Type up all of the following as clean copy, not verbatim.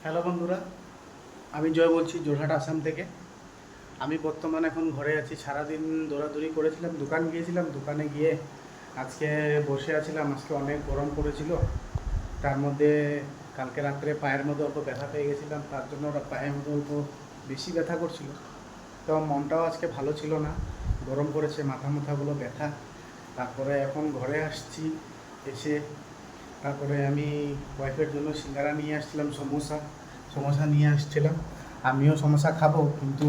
Hello বন্ধুরা, আমি জয় বলছি যোরহাট আসাম থেকে। আমি বর্তমানে এখন ঘরে আছি। সারাদিন দৌড়াদৌড়ি করেছিলাম, দোকান গিয়েছিলাম। দোকানে গিয়ে আজকে বসে আছিলাম। আজকে অনেক গরম পড়েছিল। তার মধ্যে কালকে রাত্রে পায়ের মধ্যে অল্প ব্যথা পেয়ে গেছিলাম, তার জন্য ওরা পায়ের মধ্যে অল্প বেশি ব্যথা করছিল। তো মনটাও আজকে ভালো ছিল না, গরম পড়েছে, মাথাগুলো ব্যথা। তারপরে এখন ঘরে আসছি। এসে তারপরে আমি ওয়াইফের জন্য সিঙ্গারা নিয়ে আসছিলাম, সমোসা নিয়ে আসছিলাম। আমিও সমোসা খাবো, কিন্তু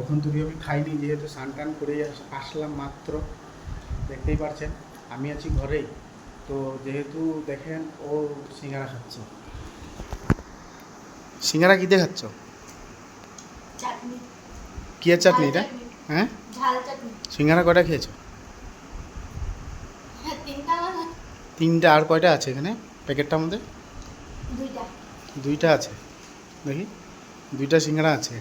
এখন থেকে আমি খাইনি, যেহেতু স্নান টান করে আসলাম মাত্র। দেখতেই পারছেন আমি আছি ঘরেই। তো যেহেতু দেখেন ও সিঙ্গারা খাচ্ছে। সিঙ্গারা কী দিয়ে খাচ্ছ? চাটনি। কী আর চাটনি এটা? হ্যাঁ, ঝাল চাটনি। সিঙ্গারা কয়টা খেয়েছো? হ্যাঁ, তিনটা আমার। তিনটা। আর কয়টা আছে এখানে প্যাকেটটার মধ্যে? দুইটা। দুইটা আছে, দেখি। দুইটা সিঙ্গারা আছে,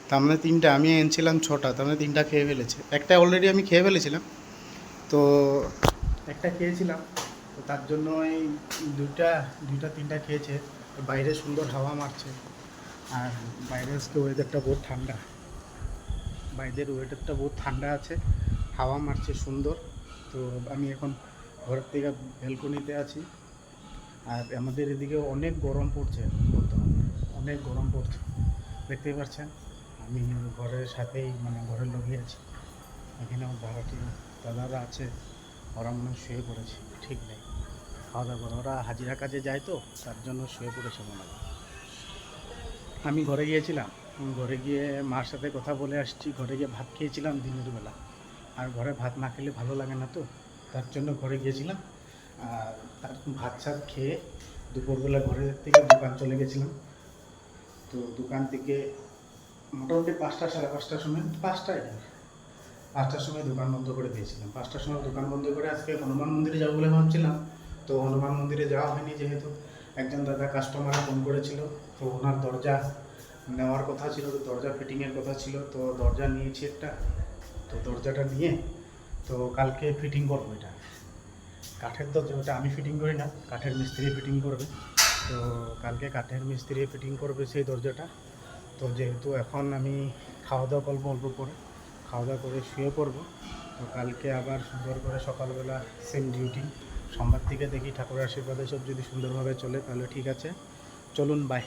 তার মানে তিনটা। আমি এনেছিলাম ছটা, তার মানে তিনটা খেয়ে ফেলেছে। একটা অলরেডি আমি খেয়ে ফেলেছিলাম, তো একটা খেয়েছিলাম। তো তার জন্য এই দুইটা দুইটা তিনটা খেয়েছে। বাইরে সুন্দর হাওয়া মারছে, আর বাইরে আজকে ওয়েদারটা বহুত ঠান্ডা। বাইরের ওয়েদারটা বহুত ঠান্ডা আছে, হাওয়া মারছে সুন্দর। তো আমি এখন ঘরের থেকে ব্যালকনিতে আছি। আর আমাদের এদিকে অনেক গরম পড়ছে বর্তমানে, অনেক গরম পড়ছে, দেখতেই পাচ্ছেন। আমি ঘরের সাথেই, মানে ঘরের লোকই আছি। এখানে আমার ভাড়াটি দাদারা আছে, ওরা মনে হয় শুয়ে পড়েছে, ঠিক নেই। খাওয়া দাওয়া করে, ওরা হাজিরা কাজে যায়, তো তার জন্য শুয়ে পড়েছে মনে হয়। আমি ঘরে গিয়েছিলাম, ঘরে গিয়ে মার সাথে কথা বলে আসছি। ঘরে গিয়ে ভাত খেয়েছিলাম দিনের বেলা, আর ঘরে ভাত না খেলে ভালো লাগে না, তো তার জন্য ঘরে গিয়েছিলাম। আর তার ভাত সাত খেয়ে দুপুরবেলা ঘরের থেকে দোকান চলে গেছিলাম। তো দোকান থেকে মোটামুটি 5টা সাড়ে 5টার সময়, 5টার সময় দোকান বন্ধ করে দিয়েছিলাম। 5টার সময় দোকান বন্ধ করে আজকে হনুমান মন্দিরে যাবো বলে ভাবছিলাম। তো হনুমান মন্দিরে যাওয়া হয়নি, যেহেতু একজন দাদা কাস্টমার ফোন করেছিল। তো ওনার দরজা নেওয়ার কথা ছিল, তো দরজা ফিটিংয়ের কথা ছিল। তো দরজা নিয়েছি একটা, তো দরজাটা নিয়ে তো কালকে ফিটিং করবো। এটা কাঠের দরজা, ওটা আমি ফিটিং করি না, কাঠের মিস্ত্রি ফিটিং করবে। তো কালকে কাঠের মিস্ত্রি ফিটিং করবে সেই দরজাটা। তো যেহেতু এখন আমি খাওয়া দাওয়া করবো, অল্প করে খাওয়া দাওয়া করে শুয়ে পড়বো। তো কালকে আবার সুন্দর করে সকালবেলা সেম ডিউটি। সোমবার থেকে দেখি ঠাকুরের আশীর্বাদে সব যদি সুন্দরভাবে চলে তাহলে ঠিক আছে। চলুন, বাই।